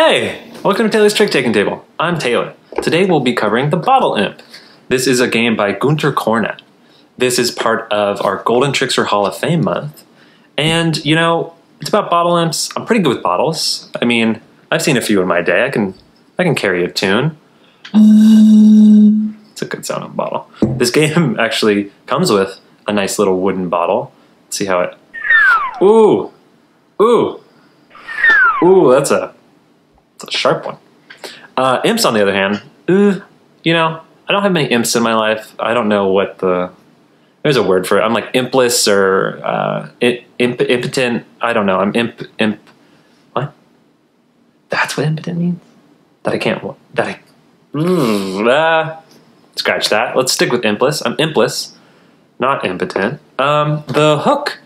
Hey, welcome to Taylor's Trick Taking Table. I'm Taylor. Today we'll be covering the Bottle Imp. This is a game by Gunter Cornett. This is part of our Golden Trickster Hall of Fame month. And, you know, it's about bottle imps. I'm pretty good with bottles. I mean, I've seen a few in my day. I can carry a tune. It's a good sound of a bottle. This game actually comes with a nice little wooden bottle. Let's see how it... Ooh! Ooh! Ooh, that's a sharp one. Imps, on the other hand, you know, I don't have many imps in my life. I don't know what there's a word for it. I'm like impless or impotent. I don't know. I'm imp. What? That's what impotent means? That I can't, scratch that. Let's stick with impless. I'm impless, not impotent. The hook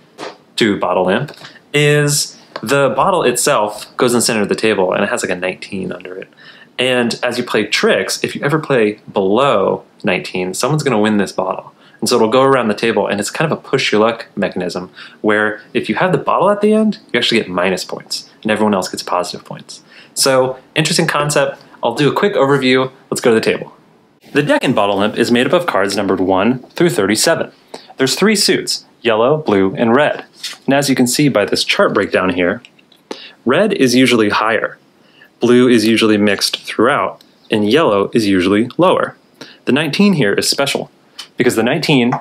to Bottle Imp is the bottle itself goes in the center of the table and it has like a 19 under it. And as you play tricks, if you ever play below 19, someone's going to win this bottle. And so it'll go around the table, and it's kind of a push your luck mechanism where if you have the bottle at the end, you actually get minus points, and everyone else gets positive points. So, interesting concept. I'll do a quick overview. Let's go to the table. The deck in Bottle Imp is made up of cards numbered 1 through 37. There's 3 suits, yellow, blue, and red. And as you can see by this chart breakdown here, red is usually higher, blue is usually mixed throughout, and yellow is usually lower. The 19 here is special, because the 19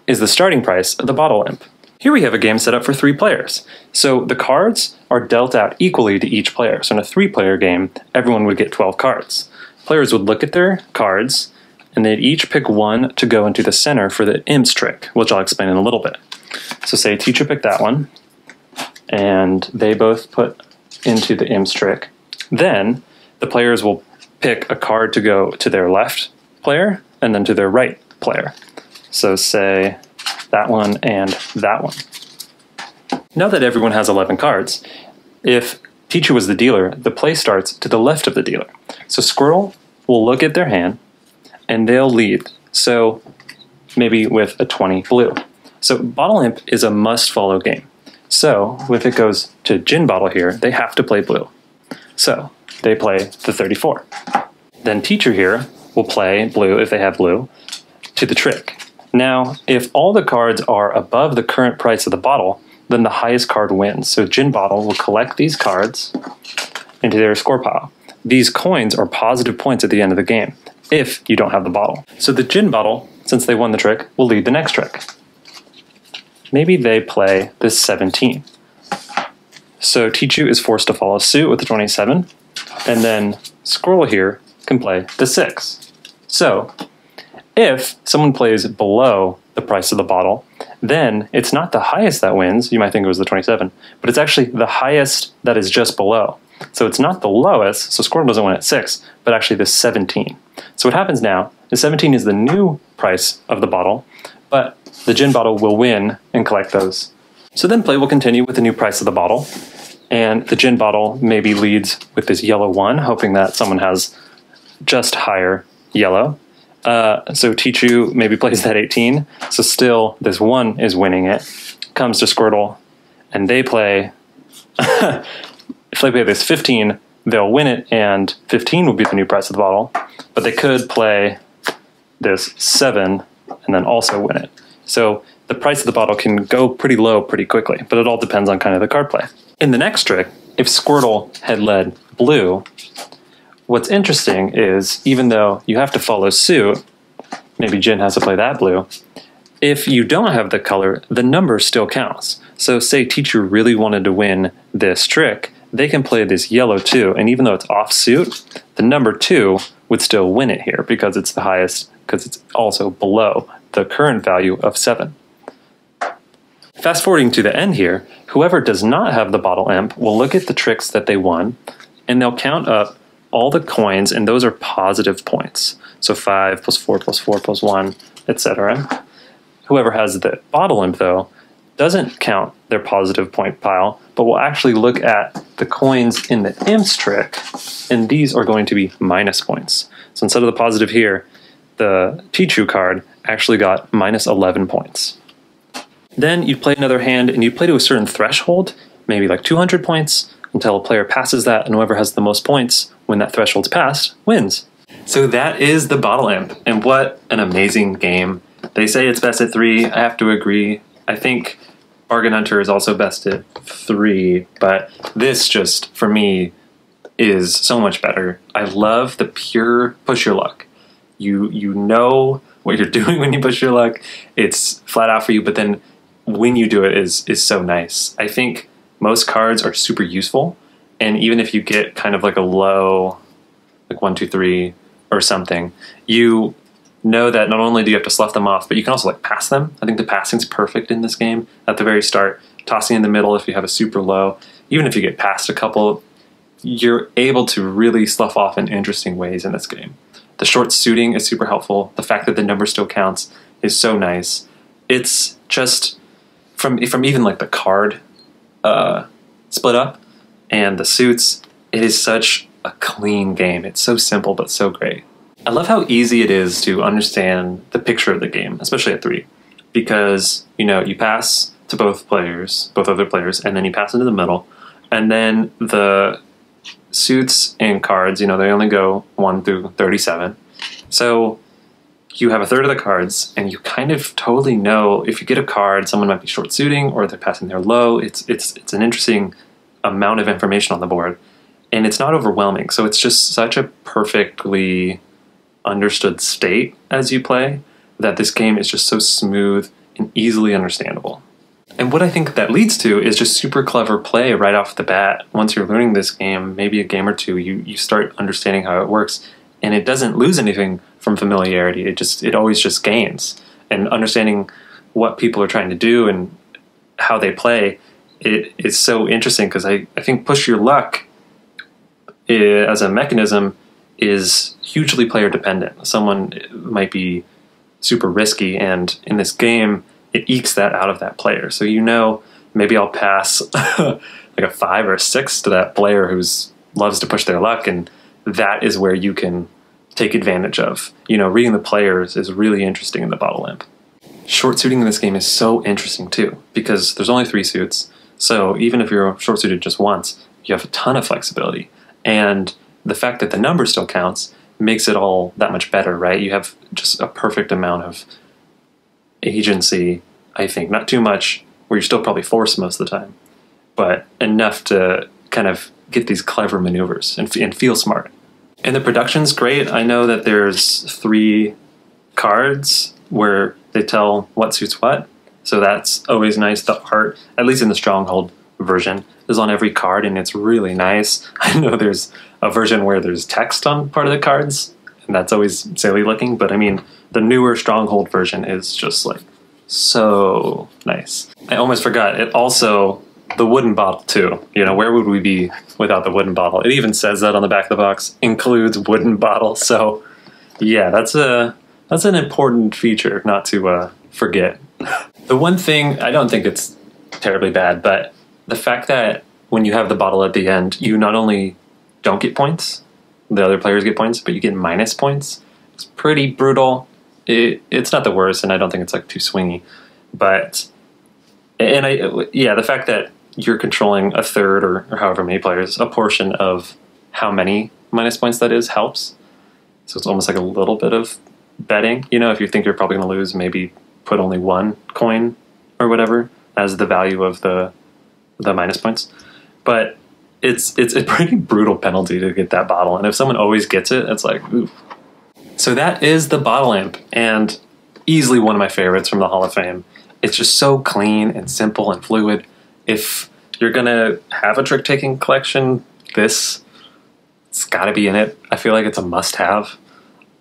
is the starting price of the Bottle Imp. Here we have a game set up for 3 players. So the cards are dealt out equally to each player. So in a 3-player game, everyone would get 12 cards. Players would look at their cards, and they'd each pick one to go into the center for the Imp's trick, which I'll explain in a little bit. So say teacher picked that one, and they both put into the Imp's trick. Then the players will pick a card to go to their left player, and then to their right player. So say that one and that one. Now that everyone has 11 cards, if teacher was the dealer, the play starts to the left of the dealer. So Squirrel will look at their hand and they'll lead. So maybe with a 20 blue. So Bottle Imp is a must-follow game. So if it goes to Gin Bottle here, they have to play blue. So they play the 34. Then teacher here will play blue if they have blue to the trick. Now, if all the cards are above the current price of the bottle, then the highest card wins. So Gin Bottle will collect these cards into their score pile. These coins are positive points at the end of the game, if you don't have the bottle. So the Gin Bottle, since they won the trick, will lead the next trick. Maybe they play this 17. So Tichu is forced to follow suit with the 27, and then Squirrel here can play the 6. So if someone plays below the price of the bottle, then it's not the highest that wins. You might think it was the 27, but it's actually the highest that is just below. So it's not the lowest, so Squirrel doesn't win at 6, but actually the 17. So what happens now is 17 is the new price of the bottle, but the Gin Bottle will win and collect those. So then play will continue with the new price of the bottle, and the Gin Bottle maybe leads with this yellow 1, hoping that someone has just higher yellow. So Tichu maybe plays that 18, so still this 1 is winning it. Comes to Squirtle, and they play, if they play this 15, they'll win it, and 15 will be the new price of the bottle, but they could play this 7 and then also win it. So the price of the bottle can go pretty low pretty quickly, but it all depends on kind of the card play. In the next trick, if Squirtle had led blue, what's interesting is, even though you have to follow suit, maybe Gin has to play that blue, if you don't have the color, the number still counts. So say teacher really wanted to win this trick, they can play this yellow 2, and even though it's off suit, the number 2 would still win it here because it's the highest, because it's also below the current value of 7. Fast forwarding to the end here, whoever does not have the Bottle Imp will look at the tricks that they won, and they'll count up all the coins, and those are positive points. So 5 plus 4 plus 4 plus 1, etc. Whoever has the Bottle Imp, though, doesn't count their positive point pile, but will actually look at the coins in the Imp's trick, and these are going to be minus points. So instead of the positive here, the Tichu card actually got minus 11 points. Then you'd play another hand, and you'd play to a certain threshold, maybe like 200 points, until a player passes that, and whoever has the most points when that threshold's passed wins. So that is the Bottle Imp, and what an amazing game. They say it's best at 3. I have to agree. I think Bargain Hunter is also best at 3, but this just, for me, is so much better. I love the pure push your luck. You know what you're doing when you push your luck. It's flat out for you, but then when you do it is so nice. I think most cards are super useful, and even if you get kind of like a low, like 1, 2, 3 or something, you know that not only do you have to slough them off, but you can also like pass them. I think the passing's perfect in this game. At the very start, tossing in the middle if you have a super low, even if you get past a couple, you're able to really slough off in interesting ways in this game. The short suiting is super helpful. The fact that the number still counts is so nice. It's just, from even like the card split up and the suits, it is such a clean game. It's so simple but so great. I love how easy it is to understand the picture of the game, especially at 3, because you pass to both other players, and then you pass into the middle, and then the suits and cards, they only go 1 through 37. So you have a third of the cards, and you kind of totally know if you get a card, someone might be short suiting or they're passing their low. It's an interesting amount of information on the board, and it's not overwhelming. So it's just such a perfectly understood state as you play that this game is just so smooth and easily understandable. And what I think that leads to is just super clever play right off the bat. Once you're learning this game, maybe a game or two, you start understanding how it works, and it doesn't lose anything from familiarity. It always just gains. And understanding what people are trying to do and how they play, it is so interesting, because I think push your luck as a mechanism is hugely player dependent. Someone might be super risky, and in this game, it ekes that out of that player. So maybe I'll pass like a 5 or a 6 to that player who loves to push their luck, and that is where you can take advantage of. Reading the players is really interesting in the Bottle Imp. Short suiting in this game is so interesting too, because there's only 3 suits, so even if you're short suited just once, you have a ton of flexibility. And the fact that the number still counts makes it all that much better, right? You have just a perfect amount of agency, I think. Not too much, where you're still probably forced most of the time, but enough to kind of get these clever maneuvers and feel smart. And the production's great. I know that there's 3 cards where they tell what suits what, so that's always nice. The art, at least in the Stronghold version, is on every card, and it's really nice. I know there's a version where there's text on part of the cards, and that's always silly looking, but I mean, the newer Stronghold version is just like so nice. I almost forgot, it also, the wooden bottle too. Where would we be without the wooden bottle? It even says that on the back of the box, includes wooden bottle. So yeah, that's an important feature not to forget. The one thing, I don't think it's terribly bad, but the fact that when you have the bottle at the end, you not only don't get points, the other players get points, but you get minus points. It's pretty brutal. It's not the worst, and I don't think it's like too swingy. But, the fact that you're controlling a third or however many players, a portion of how many minus points that is helps. So it's almost like a little bit of betting. If you think you're probably going to lose, maybe put only 1 coin or whatever as the value of the minus points. But it's a pretty brutal penalty to get that bottle, and if someone always gets it, it's like, oof. So that is the Bottle Imp, and easily one of my favorites from the Hall of Fame. It's just so clean and simple and fluid. If you're gonna have a trick-taking collection, it's gotta be in it. I feel like it's a must-have.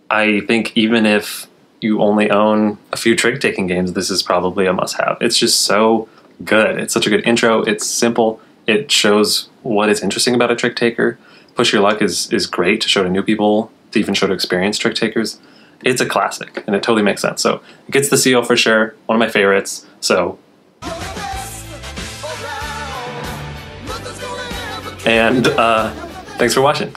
I think even if you only own a few trick-taking games, this is probably a must-have. It's just so good. It's such a good intro. It's simple. It shows what is interesting about a trick taker. Push Your Luck is great to show to new people, to even show to experienced trick takers. It's a classic, and it totally makes sense. So it gets the seal for sure. One of my favorites. So, and thanks for watching.